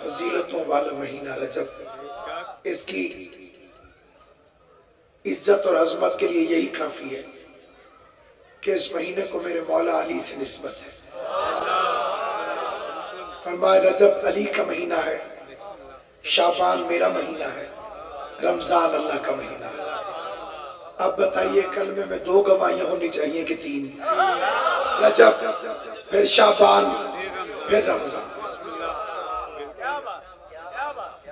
फजीलतों वाला महीना रजब, इसकी इज्जत और अजमत के लिए यही काफी है कि इस महीने को मेरे मौला अली से निस्बत है। फरमाए रजब अली का महीना है, शाबान मेरा महीना है, रमजान अल्लाह का महीना है। अब बताइए कलमे में दो गवाहियां होनी चाहिए कि तीन? रजब, फिर शाबान, फिर रमजान।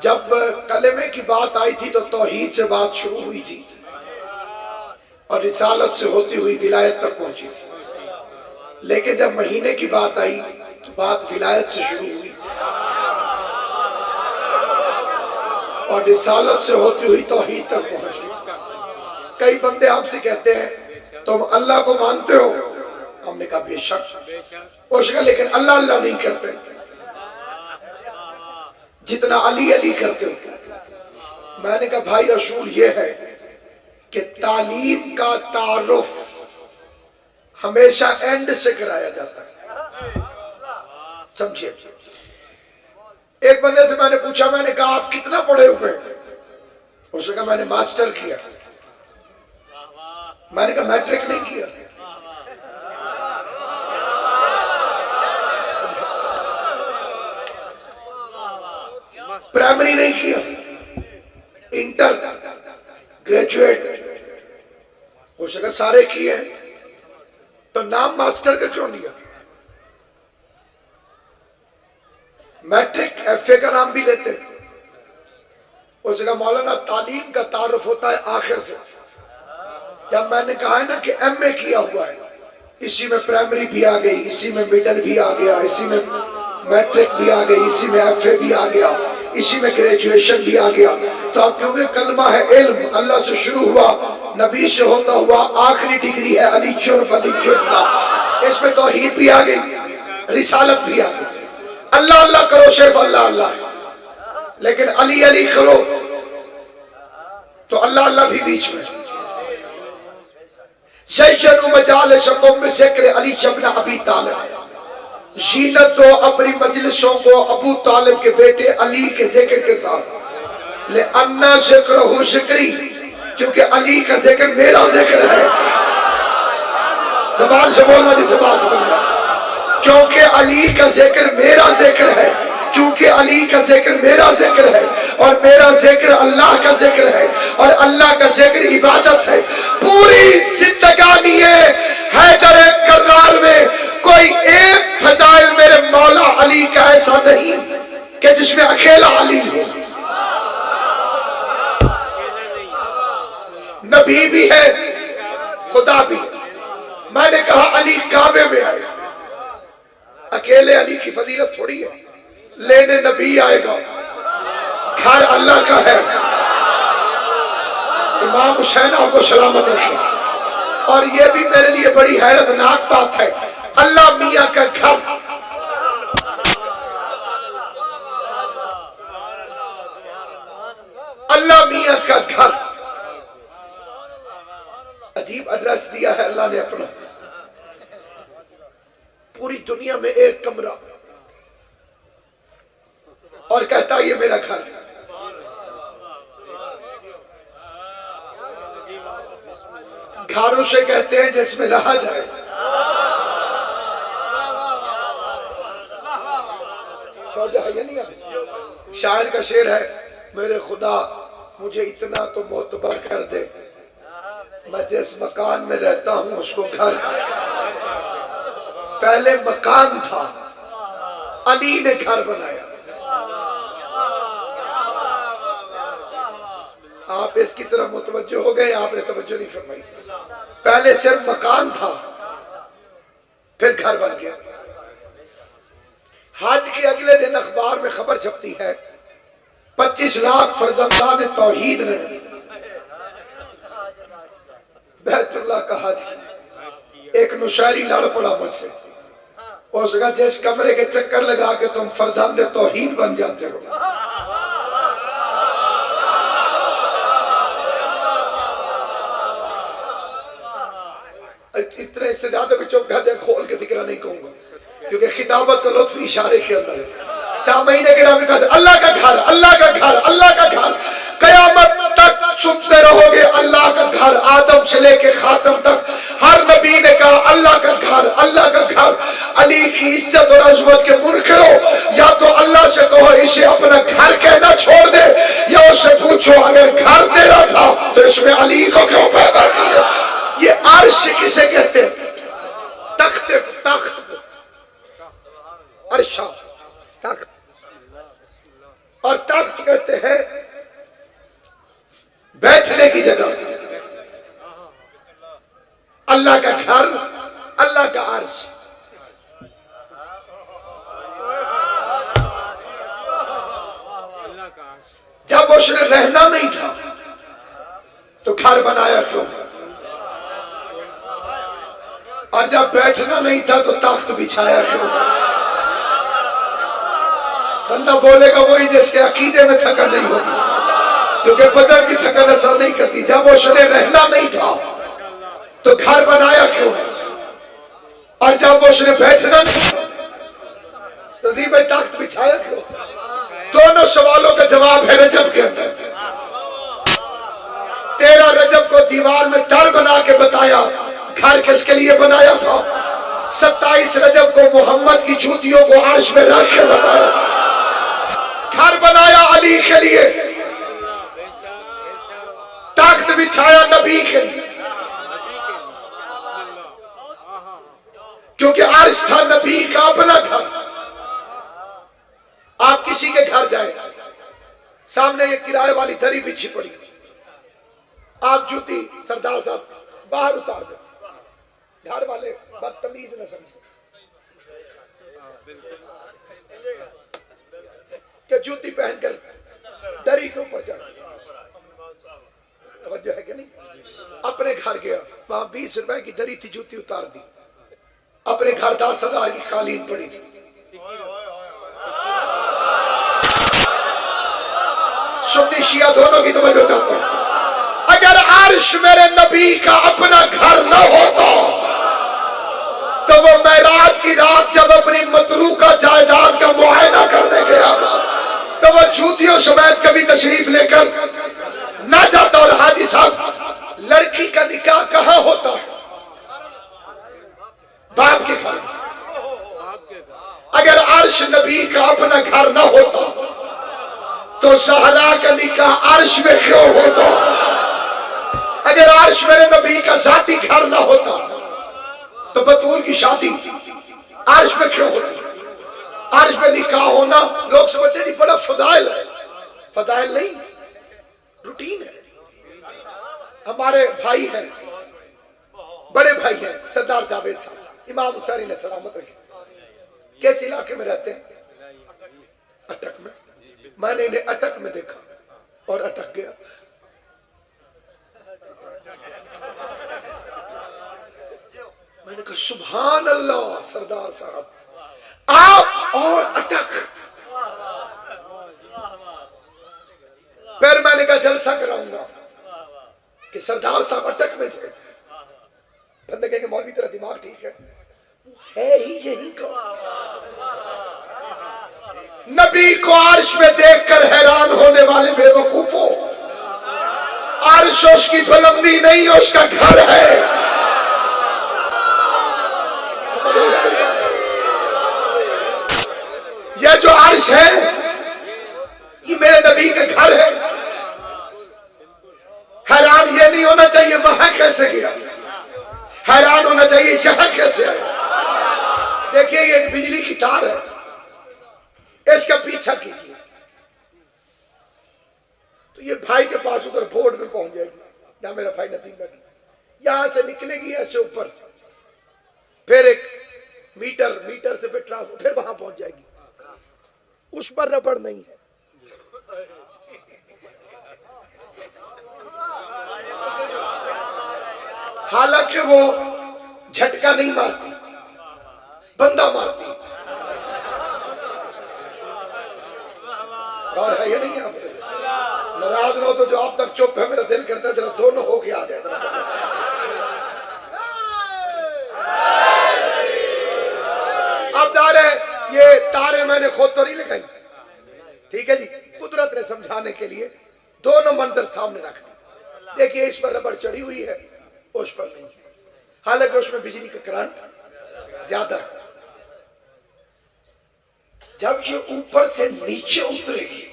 जब कलमे की बात आई थी तो तौहीद से बात शुरू हुई थी और रिसालत से होती हुई विलायत तक पहुंची थी। लेकिन जब महीने की बात आई तो बात विलायत से शुरू हुई और रिसालत से होती हुई तौहीद तक पहुंची। कई बंदे आपसे कहते हैं तुम अल्लाह को मानते हो? हमने कहा बेशक। उसका लेकिन अल्लाह अल्लाह नहीं करते जितना अली अली करते हो। मैंने कहा भाई असूल ये है कि तालीम का तारुफ हमेशा एंड से कराया जाता है, समझिए। एक बंदे से मैंने पूछा, मैंने कहा आप कितना पढ़े हुए? उसने कहा मैंने मास्टर किया। मैंने कहा मैट्रिक नहीं किया। प्राइमरी नहीं किया, इंटर, ग्रेजुएट, हो सका सारे किए, तो नाम मास्टर का क्यों लिया? मैट्रिक एफए का नाम भी लेते। हो सका मौलाना तालीम का तारुफ होता है आखिर से। जब मैंने कहा है ना कि एमए किया हुआ है, इसी में प्राइमरी भी आ गई, इसी में मिडिल भी आ गया, इसी में मैट्रिक भी आ गई, इसी में एफए भी आ गया, इसी में ग्रेजुएशन भी आ गया, तो आप क्योंकि कलमा है इल्म, अल्लाह से शुरू हुआ, नबी से होता हुआ, आखिरी डिग्री है अली चुर्फ अली चुर्फा, इसमें तौहीद भी आ गई, रिसालत भी आ गई। अल्लाह अल्लाह करो सिर्फ अल्लाह अल्लाह, लेकिन अली अली करो तो अल्लाह अल्लाह भी बीच में। ज़य्यनु मजालिसकुम बिज़िक्र अली इब्न अबी तालिब, जीनत दो अपनी मजलिसों को अबू तालिब के बेटे अली के जिक्र के साथ। ले अन्ना ज़िक्रुहु ज़िक्री, क्योंकि अली का जिक्र मेरा जिक्र है। ज़बान से बोलना जिसे बात समझना, क्योंकि अली का जिक्र मेरा जिक्र है, क्योंकि अली का जिक्र मेरा जिक्र है और मेरा जिक्र अल्लाह का जिक्र है और अल्लाह का जिक्र इबादत है। पूरी जिंदगानी हैदर कर्रार में कोई एक फजाइल मेरे मौला अली का ऐसा नहीं कि जिसमें अकेला अली हो। नबी भी है, खुदा भी। मैंने कहा अली काबे में आए, अकेले अली की फजीलत थोड़ी है, लेने नबी आएगा, घर अल्लाह का है। इमाम हुसैन आपको सलामत रखे। और यह भी मेरे लिए बड़ी हैरतनाक बात है, अल्लाह मियां का घर, अल्लाह मियां का घर, अजीब एड्रेस दिया है अल्लाह ने अपना। पूरी दुनिया में एक कमरा और कहता है ये मेरा घर। घरों से कहते हैं जिसमें रहा जाए। शायर का शेर है, मेरे खुदा मुझे इतना तो मोतबर कर दे, मैं जिस मकान में रहता हूं उसको घर। पहले मकान था, अली ने घर बनाया। आप इसकी तरफ मुतवज्जो हो गए, आपने तवज्जो नहीं फरमाई। पहले सिर्फ मकान था, फिर घर बन गया। हज के अगले दिन अखबार में खबर छपती है, 25 लाख फर्जंदान तौहीद ने बैतुल्लाह का हज किया। एक मुशायरी लड़ पड़ा मुझसे, उसका जिस कमरे के चक्कर लगा के तुम फर्जंद तौहीद बन जाते हो, इतने इससे ज्यादा भी चुप कर जाए, खोल के फिक्र नहीं कहूंगा, क्योंकि खिताबत का लुत्फ इशारे के अंदर है। सामईन गिरामी का अल्लाह का घर, अल्लाह का घर, अल्लाह का घर, कयामत तक सुनते रहोगे अल्लाह का घर। आदम से लेके खातम तक हर नबी ने कहा अल्लाह का घर, अल्लाह का घर। अली की इज्जत और अजमत के मुनकरो या तो अल्लाह से कहो इसे अपना घर कहना छोड़ दे, या उससे पूछो अगर घर तेरा था तो इसमें अली को क्यों पैदा किया। ये अर्श किसे कहते हैं? तख्त, तख्त, अर्शा, तख्त। और तख्त कहते हैं बैठने की जगह। अल्लाह का घर, अल्लाह का अर्श। जब उसने रहना नहीं था तो घर बनाया क्यों? और जब बैठना नहीं था तो तख्त बिछाया क्यों? बंदा बोलेगा वही जिसके अकीदे में थकन नहीं होगी, क्योंकि बदन की थकन असर नहीं करती। जब उसने रहना नहीं था तो घर बनाया क्यों है? और जब उसने बैठना नहीं था तो दी भाई तख्त बिछाया क्यों? दोनों सवालों का जवाब है रजब के अंदर। 13 रजब को दीवार में दर बना के बताया घर किसके लिए बनाया था। 27 रजब को मोहम्मद की जूतियों को अर्श में रख के बताया घर बनाया अली के लिए, तख्त बिछाया नबी के लिए, क्योंकि अर्श था नबी का अपना घर। आप किसी के घर जाए, सामने ये किराए वाली दरी बिछी पड़ी, आप जूती सरदार साहब बाहर उतार दो, घर वाले बदतमीज न समझे कि जूती पहनकर दरी के ऊपर चढ़। तवज्जो है कि नहीं? अपने घर गया, वहां 20 रुपए की दरी थी, जूती उतार दी। अपने घर 10,000 की कालीन पड़ी थी। सुन्नी शिया दोनों की तवज्जो चाहता हूं। अगर अर्श मेरे नबी का अपना घर न होता तो वो मेराज की रात जब अपनी मतरूका जायदाद का मुआयना करने गया था तो वो जूतियों समेत कभी तशरीफ लेकर ना जाता। और हाजी साहब, लड़की का निकाह कहाँ होता है? बाप के घर। अगर अर्श नबी का अपना घर ना होता तो ज़हरा का निकाह अर्श में क्यों होता? अगर अर्श मेरे नबी का जाती घर ना होता तो बतूल की शादी अर्श में क्यों होती? अर्श में निकाह होना लोग समझते नहीं बड़ा फदाइल है। फदाइल नहीं, रूटीन है। हमारे भाई हैं, बड़े भाई हैं सरदार जावेद साहब, इमाम हुसैन ने सलामत रखे। किस इलाके में रहते हैं? अटक में। मैंने इन्हें अटक में देखा और अटक गया। मैंने कहा सुभान अल्लाह सरदार साहब, आप और अटक। फिर मैंने कहा जलसा कराऊंगा कि सरदार साहब अटक में थे। बंदे कहेंगे मौलवी तेरा दिमाग ठीक है ही यही को। नबी को अर्श में देखकर हैरान होने वाले बेवकूफों, अर्श उसकी बुलंदी नहीं उसका घर है। यह जो अर्श है ये मेरे नबी का घर है। हैरान ये नहीं होना चाहिए वहां कैसे गया, हैरान होना चाहिए यहां कैसे आया। देखिए ये एक बिजली की तार है, इसका पीछा कीजिए तो ये भाई के पास उधर बोर्ड में पहुंच जाएगी, जहां मेरा भाई नदीम बैठा, यहां से निकलेगी ऐसे ऊपर, फिर एक मीटर से फिर ट्रांसफर, फिर वहां पहुंच जाएगी। उस पर रबड़ नहीं है। हालांकि वो झटका नहीं मारती, बंदा मारती। और है ये नहीं, आप नाराज रहो तो जो आप तक चुप है, मेरा दिल करता है जरा दोनों हो के आ जाए। अब जा रहे ये तारे मैंने खुद तो नहीं लगाई, ठीक है जी, कुदरत ने समझाने के लिए दोनों मंजर सामने रख दी। देखिए इस पर रबड़ चढ़ी हुई है, उस पर नहीं, हालांकि उसमें बिजली का करंट ज्यादा है। जब ये ऊपर से नीचे उतरेगी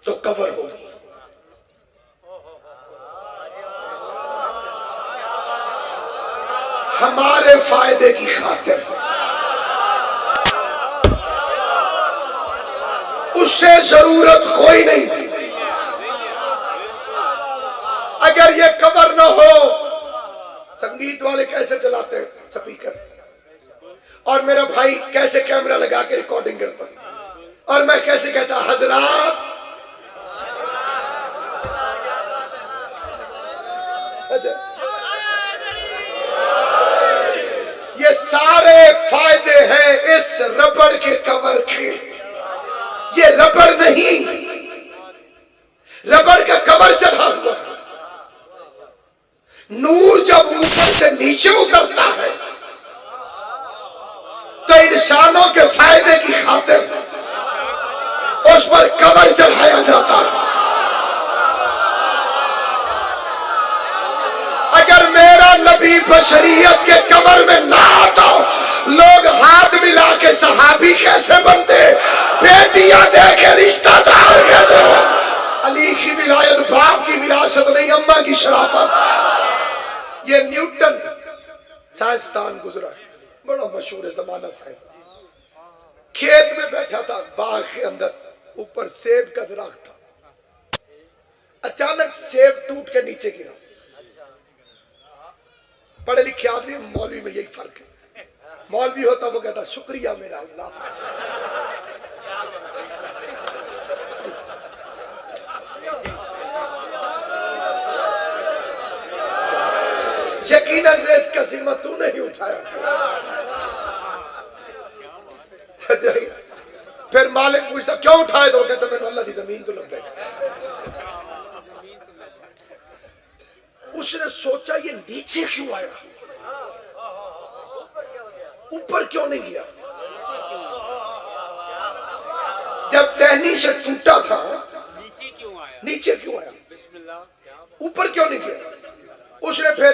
तो कवर होगी। हमारे फायदे की खातिर उससे जरूरत कोई नहीं। अगर ये कवर ना हो, संगीत वाले कैसे चलाते हैं स्पीकर, और मेरा भाई कैसे कैमरा लगा के रिकॉर्डिंग करता, और मैं कैसे कहता हजरात ये सारे फायदे हैं इस रबड़ के कवर के। ये रबड़ नहीं, रबड़ का कवर चढ़ा हुआ है। नूर जब ऊपर से नीचे उतरता है तो इंसानों के फायदे की खातिर उस पर कवर चढ़ाया जाता है। अगर मेरा नबी बशरियत के कवर में ना आता, लोग हाथ मिला के सहाबी कैसे बनते, बेटियां दे के रिश्तेदार कैसे बनते। अली की विलायत बाप की विरासत नहीं, अम्मा की शराफत। ये न्यूटन साइंसदान गुजरा, बड़ा मशहूर जमाना साइंस। खेत में बैठा था, बाग के अंदर, ऊपर सेब का दरख्त था। अचानक सेब टूट के नीचे गिरा। पढ़े लिखे आदमी मौलवी में यही फर्क है। मौलवी होता वो कहता शुक्रिया मेरा अल्लाह। यकीनन रेस का जिम्मा तू नहीं उठाया। फिर मालिक पूछता क्यों उठाए, तो कहता मैंने अल्लाह की जमीन तो लग गई। उसने सोचा ये नीचे क्यों आया, ऊपर क्यों नहीं गया। जब टहनी से टूटा था नीचे क्यों आया, ऊपर क्यों नहीं गया। उसने फिर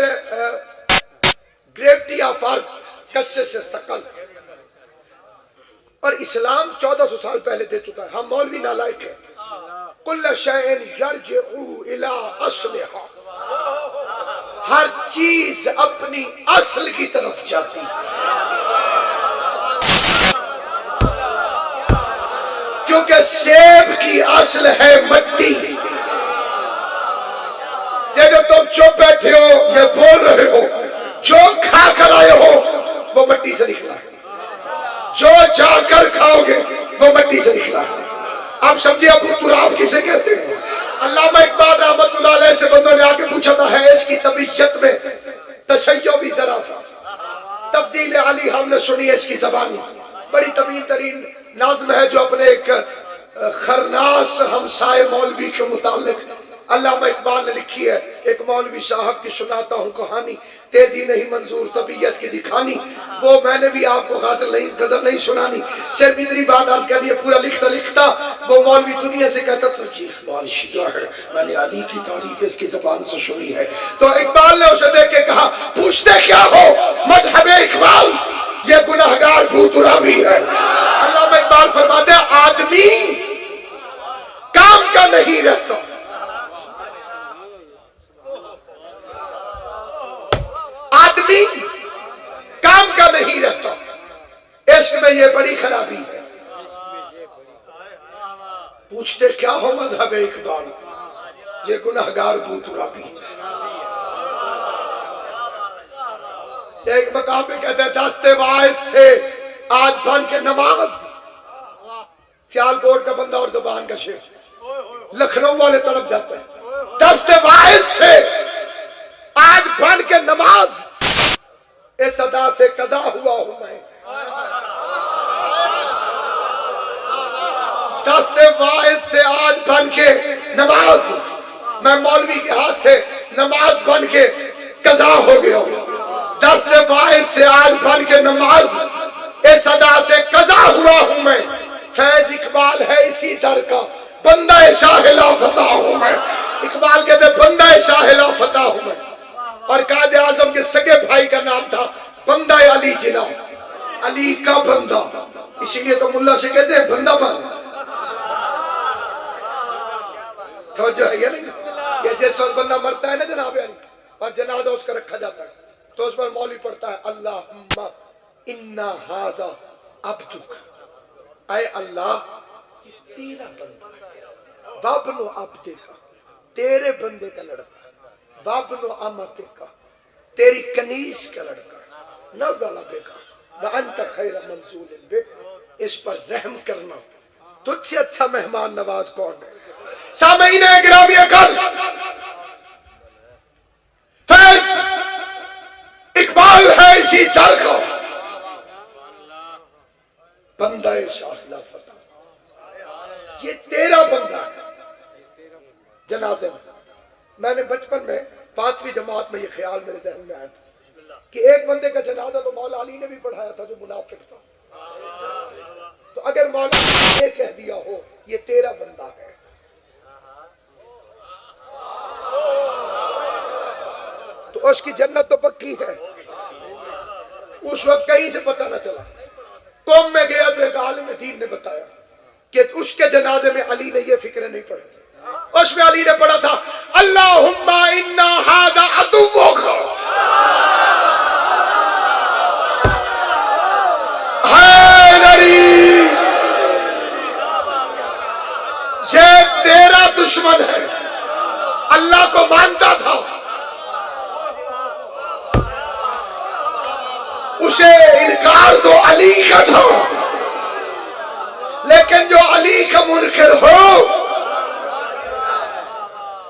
ग्रेविटी ऑफ अर्थ, कशिश सकल, और इस्लाम 1400 साल पहले दे चुका है। हम मौलवी नालायक है। कुल्ल शैइन यरजिउ इला अस्लिहा, हर चीज अपनी असल की तरफ जाती है, क्योंकि सेब की असल है मिट्टी। ये जो तुम चुप बैठे हो, ये बोल रहे हो, जो खा कर आए हो वो मिट्टी से निकला है, जो जाकर खाओगे वो मिट्टी से निकला है। आप समझिए अबू तुराब किसे कहते हैं। अल्लामा इकबाल रहमतुल्लाह अलैह से बंदों ने आके पूछा था, है इसकी तबीयत में तशय्यो भी जरा सा, तब्दील अली हमने सुनी है इसकी ज़बानी। बड़ी तवील तरीन नाज़्म है जो अपने एक खरनास हमसाए मौलवी के मुतालिक अल्लामा इकबाल ने लिखी है। एक मौलवी साहब की सुनाता हूँ कहानी, तेजी नहीं मंजूर तबीयत की दिखानी। वो मैंने भी आपको गजल नहीं सुनानी, सिर्फ इतनी बात अर्ज करनी है। पूरा लिखता लिखता वो मौलवी दुनिया से कहता था जी इकबाल शिया है, मैंने अली की तारीफ इसकी जबान से सुनी है। तो इकबाल ने उसे देख के कहा, पूछते क्या हो मजहब इकबाल, ये गुनाहगार भूतुरा भी है। अल्लामा इकबाल फरमाते हैं, आदमी काम का नहीं रहता, आदमी काम का नहीं रहता। इश्क में ये बड़ी खराबी है। पूछते क्या हो मजहब इकबाल, ये गुनाहगार भूतुरा भी। एक मकाम पे कहते हैं, दस्ते वाइज से आज बन के नमाज, सियालकोट का बंदा और जुबान का शेख, लखनऊ वाले तड़प जाते हैं। दस्ते वाइज से आज बन के नमाज, इस अदा से कजा हुआ हूं मैं। दस्ते वाइज से आज बन के नमाज, मैं मौलवी के हाथ से नमाज बन के कजा हो गया हूं। दस्ते वाइज से आज बन के नमाज, इस अदा से कजा हुआ हूं मैं, फैज इकबाल है इसी दर का, बंदा शाहिला फता हूं मैं। इकबाल कहते बंदा शाहिला फता हूं मैं। और कायदे आजम के सगे भाई का नाम था बंदा अली जिना, अली का बंदा, इसीलिए तो मुल्ला से कहते हैं बंदा बंद। तो जो है ये नहीं, ये जिस वक्त बंदा मरता है ना जनाब अली, और जनाजा उसका रखा जाता है, तो उस पर मौलवी पढ़ता है अल्लाहुम्मा इन्ना हाजा अब्दुक, ऐ अल्लाह ये तेरा बंदा है, वाबनो अब्दे का, तेरे बंदे का लड़का, वाबनो अमते का, तेरी कनीज का लड़का, नज़ला बिका व अंत खैर मंसूलिन बि, इस पर रहम करना, तुझसे अच्छा मेहमान नवाज कौन है। सामईने गिरामी अकल, फैज इकबाल है इसी दर का, बंदा शाहिला फता, ये तेरा बंदा है। जनाजे में मैंने बचपन में 5वीं जमात में ये ख्याल मेरे जहन में आया था कि एक बंदे का जनाजा तो मौला अली ने भी पढ़ाया था जो मुनाफिक था। तो अगर मौला ने कह दिया हो ये तेरा बंदा है, तो उसकी जन्नत तो पक्की है। उस वक्त कहीं से पता न चला, कौम में गया तो एक आलिम दीन ने बताया कि उसके जनाजे में अली ने ये फिक्र नहीं पढ़े थे, उसमें अली ने पढ़ा था अल्लाहुम्मा इन्ना हादा अदुव्वुक, ये तेरा दुश्मन है। अल्लाह को मानता था, उसे इनकार तो अली का था, लेकिन जो अली का मुनकिर हो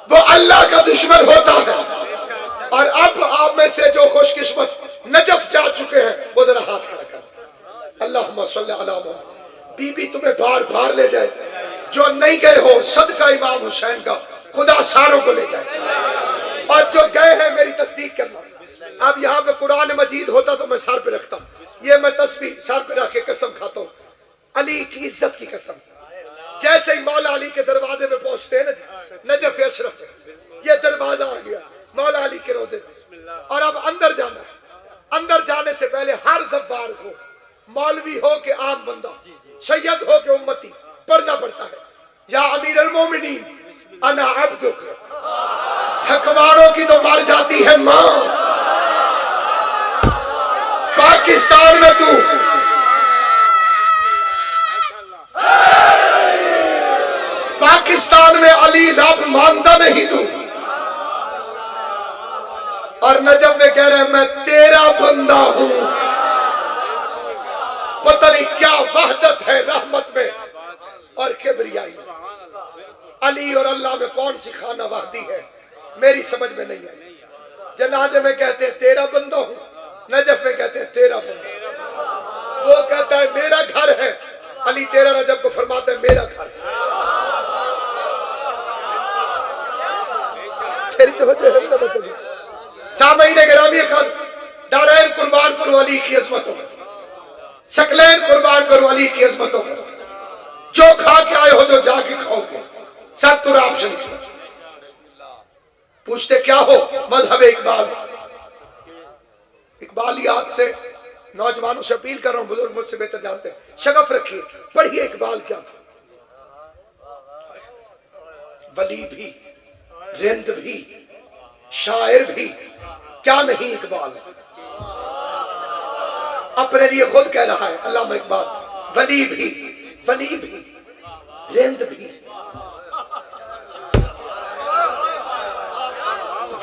वो अल्लाह का दुश्मन होता है। और अब आप में से जो खुशकिस्मत नजफ जा चुके हैं वो जरा हाथ खड़ा कर, अल्लाहुम्मा सल्ली अला मुहम्मद। बीबी तुम्हें बार बार ले जाए, जो नहीं गए हो सदका इमाम हुसैन का खुदा सारों को ले जाए, और जो गए हैं मेरी तस्दीक करना। अब यहाँ पे कुरान मजीद होता तो मैं सर पे रखता, ये मैं तस्बीह सर पे रख के कसम खाता हूँ, अली की इज्जत की कसम। जैसे ही मौला अली के दरवाजे पे पहुंचते हैं ना, नजफ अशरफ ये दरवाजा आ गया मौला अली के रोजे में, और अब अंदर जाना है। अंदर जाने से पहले हर जब्बार को, मौलवी हो के आम बंदा, सैयद हो के उम्मती, पढ़ना पड़ता है या अमीर अल मोमिनीन अना अब्दुक। थकवारों की तो मर जाती है मां। पाकिस्तान में तू पाकिस्तान में अली रब मानता नहीं तू, और नजफ में कह रहे हैं मैं तेरा बंदा हूं। पता नहीं क्या वहदत है रहमत में और किबरियाई में। अली और अल्लाह में कौन सी खाना वाहदी है मेरी समझ में नहीं आई। जनाजे में कहते हैं तेरा बंदा हूं, नजफ में कहते हैं तेरा बंदा। वो कहता है मेरा घर है, अली तेरा रजब को फरमाते हैं मेरा घर है। सामईने गिरामी खान, दारैन कुर्बान करो अली की अज़मतों में, शक्लैन कुर्बान करो अली की अज़मतों में। जो खा के आए हो जो जाके खाओगे, सब तुराब शरीफ। पूछते क्या हो मजहब इकबाल। इकबालियात से नौजवानों से अपील कर रहा हूं, बुजुर्ग मुझसे बेहतर जानते हैं, शगफ रखिए, पढ़िए इकबाल क्या था। वली भी, रिंद भी, शायर भी, क्या नहीं इकबाल। अपने लिए खुद कह रहा है अल्लामा इकबाल, वली भी, रिंद भी,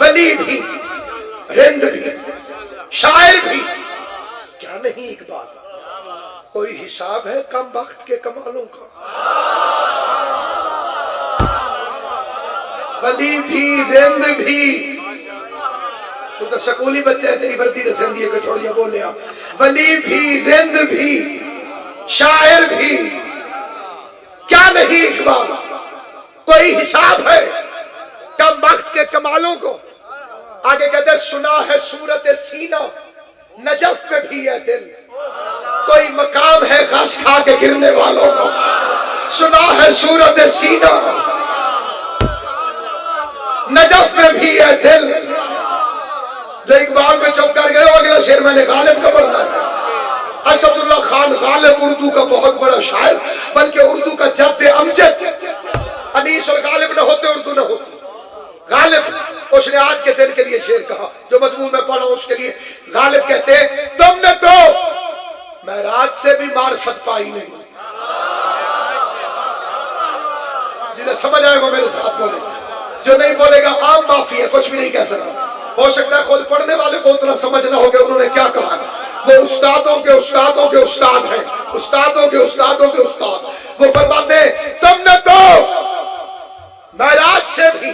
वली भी, रिंद भी, शायर भी, क्या नहीं इकबाल। कोई हिसाब है कम वक्त के कमालों का। वली भी, रिंद भी, तू तो स्कूली बच्चा है, तेरी वर्दी रसेंदी है छोड़ दिया बोले आप। वली भी, रिंद भी, शायर भी, क्या नहीं इकबाल। कोई हिसाब है कम वक्त के कमालों को। आगे कहते सुना है सूरत सीना, नजफ में भी है दिल। कोई मकाम है घास खा के गिरने वालों का, सुना है सूरत सीना, नजफ में भी है दिल। जो इकबाल में चुप कर गए, अगला शेर मैंने गालिब का पढ़ना है। असदुल्ला खान गालिब उर्दू का बहुत बड़ा शायर, बल्कि उर्दू का जद्द अमजद। अनीस और गालिब न होते उर्दू न होती। गालिब उसने आज के दिन के लिए शेर कहा, जो मजमून में पढ़ा उसके लिए। गालिब कहते तुमने तो महराज से भी मार्फत पाई नहीं। जिन्हें समझ आएगा मेरे साथ बोले, जो नहीं बोलेगा आम माफी है, कुछ भी नहीं कह सकता। हो सकता है खुद पढ़ने वाले को उतना समझ ना हो गया उन्होंने क्या कहा। वो उस्तादों के उस्तादों के उस्ताद हैं, उस्तादों के उस्तादों के उस्ताद। वो फरमाते तुमने तो महराज से भी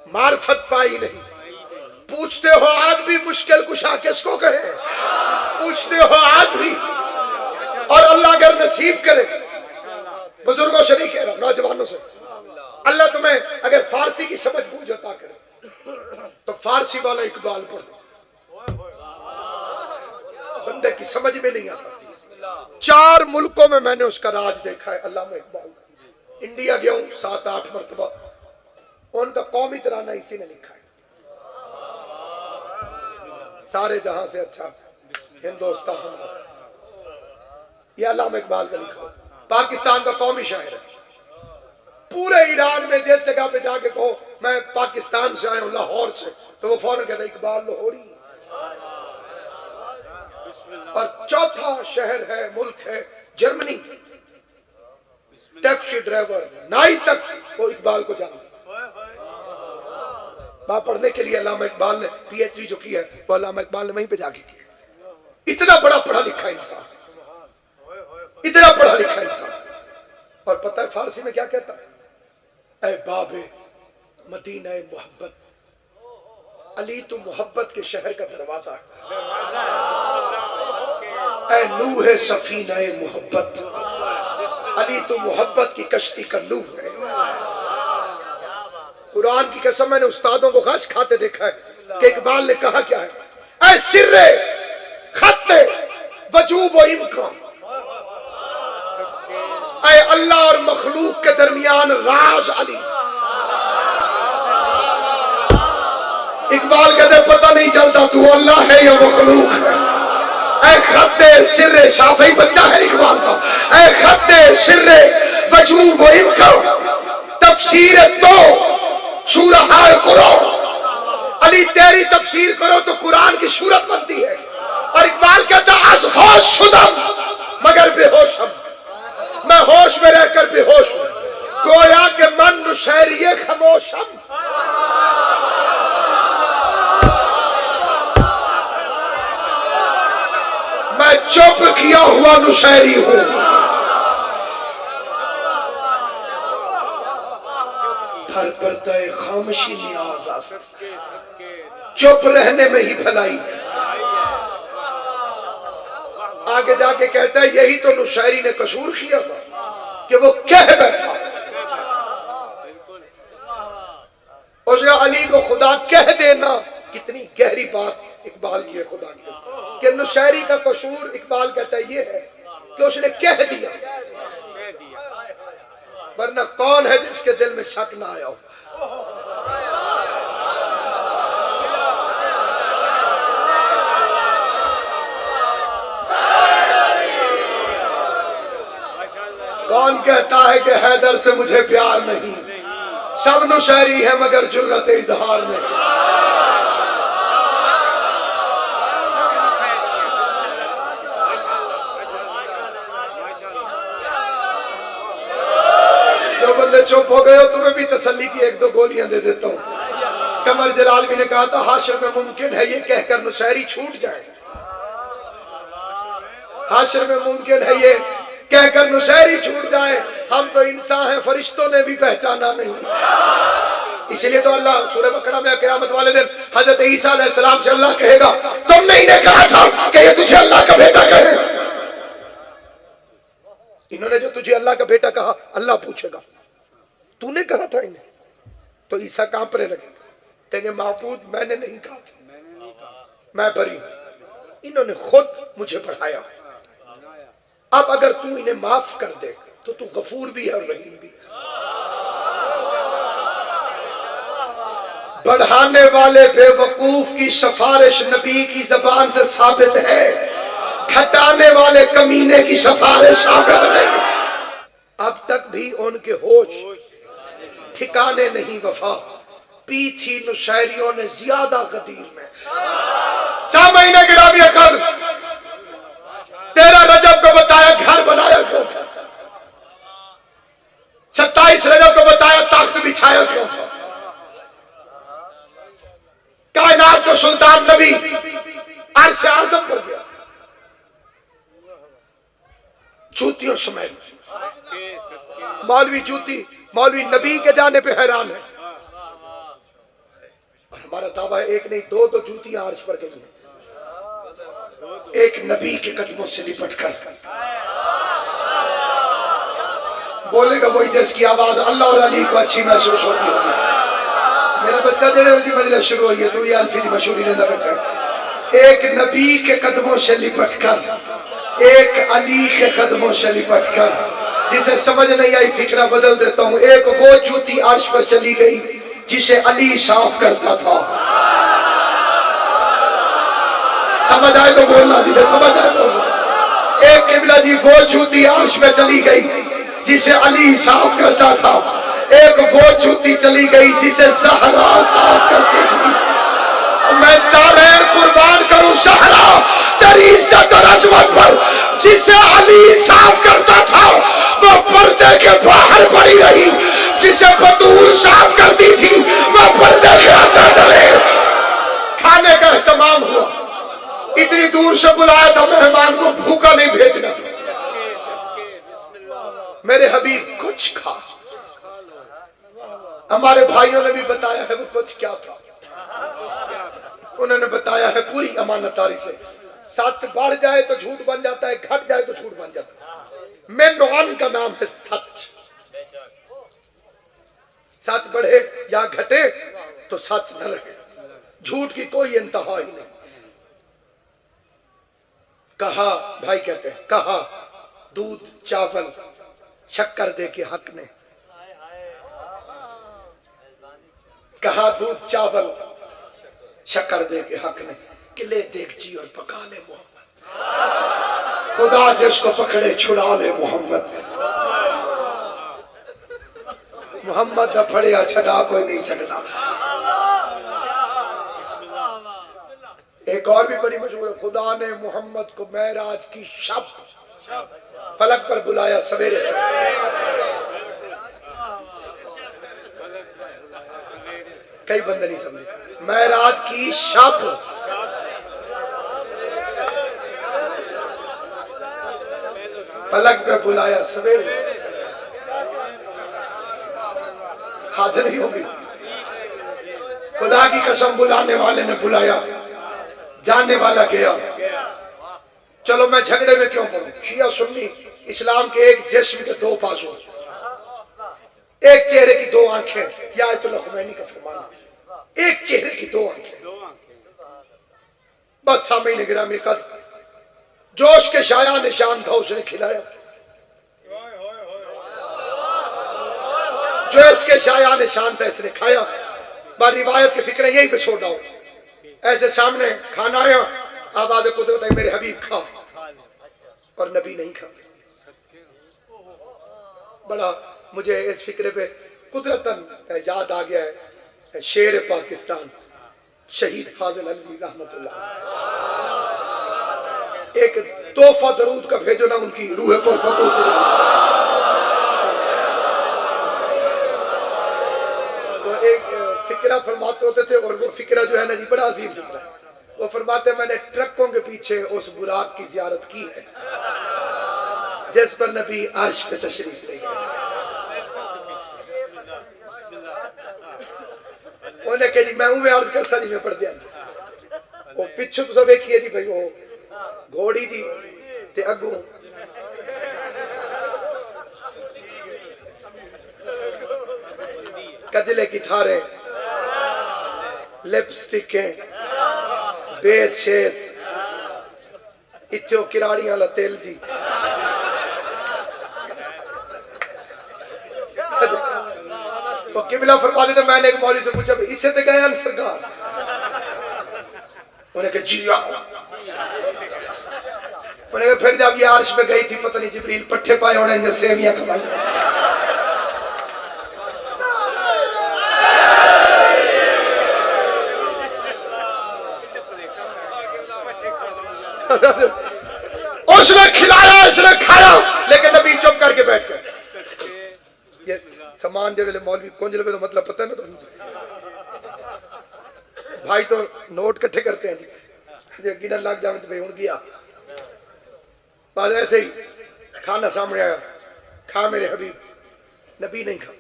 मार्फत पाई नहीं। पूछते हो आज भी मुश्किल कुशा किसको कहे, पूछते हो आज भी। और अल्लाह अगर नसीब करे, बुजुर्गों से नहीं कह रहा, नौजवानों से, अल्लाह तुम्हें अगर फारसी की समझ बूझ अता करे तो फारसी वाला इकबाल पढ़ो। बंदे की समझ में नहीं आता। 4 मुल्कों में मैंने उसका राज देखा है अल्लामा इकबाल। इंडिया गया हूं 7-8 मरतबा, उनका कौमी तराना इसी ने लिखा है। सारे जहां से अच्छा हिंदुस्तान, ये अल्लामा इकबाल का लिखा। पाकिस्तान का कौमी शायर है। पूरे ईरान में जिस जगह पे जाके कहो मैं पाकिस्तान से आया हूं, लाहौर से, तो वो फौरन कहता है इकबाल लाहौरी। और चौथा शहर है, मुल्क है जर्मनी। टैक्सी ड्राइवर नाई तक वो इकबाल को जानता। वहां पढ़ने के लिए अल्लामा इकबाल ने पीएचडी जो की है वो अल्लामा इकबाल ने वहीं पे जाके की। इतना बड़ा पढ़ा लिखा इंसान, इतना पढ़ा लिखा इंसान। और पता है फारसी में क्या कहता है? ऐ बाबे मदीना मोहब्बत, अली तू मोहब्बत के शहर का दरवाजा है। ऐ नूह सफीना मोहब्बत, अली तू मोहब्बत की कश्ती का नूह है। कुरान की कसम, मैंने उस्तादों को घास खाते देखा है कि इकबाल ने कहा क्या है? ऐ सिर्रे खत्ते वजूब व इम्कान, ऐ अल्लाह और मखलूक के दरमियान राज अली। इकबाल कहते पता नहीं चलता तू अल्लाह है या मखलूक है। ऐ खत्ते सिर्रे, शाफी बच्चा है इकबाल का। ऐ खत्ते सिर्रे वजूब व इम्कान, तफसीर तो सूरह कुरान, अली तेरी तफसीर करो तो कुरान की सूरत बनती है। और इकबाल कहता आज होश शुदम मगर बेहोशम, मैं होश में रहकर बेहोश हूं। गोया के मन नुशैरिये खामोशम, मैं चुप किया हुआ नुशैरी हूं। हर पर्दा खामोशी नियाज आ, चुप रहने में ही भलाई। आगे जाके कहता है यही तो नुशायरी ने कसूर किया था कि वो कह बैठा उसने अली को खुदा कह देना। कितनी गहरी बात इकबाल की है खुदा की, कि नुशायरी का कसूर इकबाल कहता है ये है कि उसने कह दिया, वरना कौन है जिसके दिल में शक ना आया हो। कौन कहता है कि हैदर से मुझे प्यार नहीं? सब नुशायरी है मगर जुर्रत इजहार नहीं। जो बंदे चुप हो गए हो तुम्हें भी तसल्ली की 1-2 गोलियां दे देता हूं। कमर जलाल भी ने कहा था हाशर में मुमकिन है ये कहकर नुशायरी छूट जाए, हाशर में मुमकिन है ये कहकर नुशायरी छूट जाए। हम तो इंसान हैं, फरिश्तों ने भी पहचाना नहीं। इसलिए तो अल्लाह सूरह बकरा में क़यामत वाले दिन हजरत ईसा अलैहिस्सलाम से अल्लाह कहेगा तुमने इन्हें कहा था कि ये तुझे अल्लाह का बेटा कहे। इन्होंने जो तुझे अल्लाह का बेटा कहा अल्लाह पूछेगा तूने कहा था इन्हें? तो ईसा कांपने लगे, कहेंगे महबूद मैंने नहीं कहा था, मैं बरी हूं, इन्होंने खुद मुझे पढ़ाया। अब अगर तू इन्हें माफ कर दे तो तू गफूर भी है और रहीम भी। बढ़ाने वाले बेवकूफ की सिफारिश नबी की जबान से साबित है, घटाने वाले कमीने की सिफारिश साबित नहीं। अब तक भी उनके होश ठिकाने नहीं, वफा पी थी नुशैरियों ने ज्यादा गदीर में। 4 महीने गिरामी अकल 13 रजब को बताया घर बनाया क्यों था, 27 रजब को बताया तख्त बिछाया क्यों था, कायनात को सुल्तान नबी अर्श आज़म पर गया जूतियों समेत। मौलवी जूती मौलवी नबी के जाने पे हैरान है। और हमारा दावा है एक नहीं दो तो जूतियां अर्श पर गई हैं, एक नबी के कदमों से लिपट कर। बोलेगा वही जिसकी आवाज अल्लाह और अली को अच्छी महसूस होती होगी। मेरा बच्चा जेड़े जल्दी मजलिस शुरू हुई है तो ये अल्फी की मशहूरी ने बैठा। एक नबी के कदमों से लिपट कर, एक अली के कदमों से लिपट कर, जिसे समझ नहीं आई फिक्रा बदल देता हूँ। एक वो जूती अर्श पर चली गई जिसे अली साफ करता था, समझ आए तो बोलना, जिसे समझ आए बोलना। एक किबला जी वो जूती अर्श में चली गई जिसे अली साफ करता था, एक वो जूती चली गई जिसे ज़हरा साफ करती थी। मैं तारेर कुर्बान करूं सहरा तेरी इज्जत और अजमत पर, जिसे अली साफ करता था वो पर्दे के बाहर पड़ी रही, जिसे बतूल साफ करती थी वो पर्दे के अंदर डले। खाने का एहतमाम हुआ, इतनी दूर से बुलाया था मेहमान को, भूखा नहीं भेजना था। मेरे हबीब कुछ खा। हमारे भाइयों ने भी बताया है वो कुछ क्या था। उन्होंने बताया है पूरी अमानतदारी से, सच बढ़ जाए तो झूठ बन जाता है, घट जाए तो झूठ बन जाता है। मेनवान का नाम है सच। सच बढ़े या घटे तो सच न रहे, झूठ की कोई इंतहा ही नहीं। कहा भाई कहते हैं, कहा दूध चावल शक्कर दे के हक ने, कहा दूध चावल शक्कर दे के हक ने, किले देखची और पका ले मोहम्मद, खुदा जिसको पकड़े छुड़ा ले मोहम्मद। मोहम्मद न फड़िया छड़ा कोई नहीं सकता। एक और भी बड़ी मशहूर है, खुदा ने मोहम्मद को मेराज की शब फलक पर बुलाया सवेरे से। कई बंदे नहीं समझे, मेराज की शब फलक पे बुलाया सवेरे। हाथ नहीं होगी, खुदा की कसम बुलाने वाले ने बुलाया, जानने वाला गया। चलो मैं झगड़े में क्यों पड़ूं। शिया सुन्नी इस्लाम के एक जिस्म के दो पासों, एक चेहरे की दो आंखें, या आयतुल्लाह खुमैनी का फरमान, एक चेहरे की दो आंखें। बस सामईन गिरामी कद जोश के शाया निशान था, उसने खिलाया। जो इसके शाया निशान था इसने खाया। बार रिवायत की फिक्र यहीं पे छोड़ दो। ऐसे सामने खाना आया, आबाद कुदरत है मेरे हबीब खा, और नबी नहीं खा। बड़ा मुझे इस फिक्रे पे कुदरतन याद आ गया है शेर पाकिस्तान शहीद फाजिल अलवी रहमतुल्लाह। एक तोहफा दरूद का भेजो ना उनकी रूह पर फतह। तो एक फिक्रा फरमाते होते थे, और वो फिक्रा जो है ना जी बड़ा अजीम फिक्रा है। वो फरमाते मैंने ट्रकों के पीछे उस बुराक की जियारत की है जिस पर नबी अर्श पे तशरीफ ले गए। उन्हें कही मैं उम्मे अर्ज कर सजी में पढ़ दिया। वो पिछू तो सब देखिए जी भाई, वो घोड़ी जी ते अगू कजले की थारे, लिपस्टिक के बेस शेस, इच्छो किराड़ियां ला तेल जी, वो किबला फरमा देते। मैंने एक मौलवी से पूछा इससे तो गए सरकार, उन्हें कहा जी आओ। उन्हें कहा फिर जब ये आर्श पे गई थी पता नहीं जिब्रील पट्टे पाए होने सेवियां खवाई। उसने खिलाया इसने खाया, लेकिन नबी चुप करके बैठ गए। ये सामान जो मौलवी कुंज लगे तो मतलब पता है ना तो भाई तो नोट इकट्ठे करते हैं जी, गिनन लग जाए तो भाई हूं गया। बाद ऐसे ही खाना सामने आया, खा मेरे हबीब। नबी नहीं खा,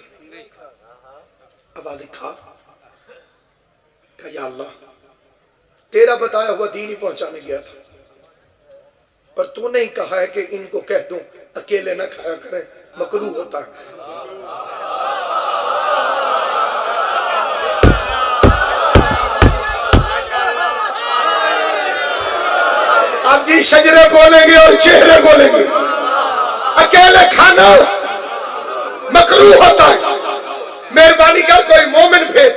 आवाज खा। कहा या अल्लाह तेरा बताया हुआ दीन ही पहुंचाने गया था, पर तूने ही कहा है कि इनको कह दूं अकेले ना खाया करें, मकरूह होता है। अब जी शजरे बोलेंगे और चेहरे बोलेंगे, अकेले खाना मकरूह होता है। मेहरबानी कर कोई मोमिन भेज,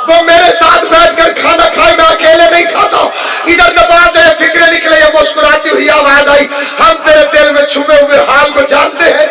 वो मेरे साथ बैठकर खाना खाए, मैं अकेले नहीं खाता। इधर के बाद मेरे फिक्रे निकले, ये मुस्कुराती हुई आवाज आई, हम तेरे दिल में छुपे हुए हाल को जानते हैं,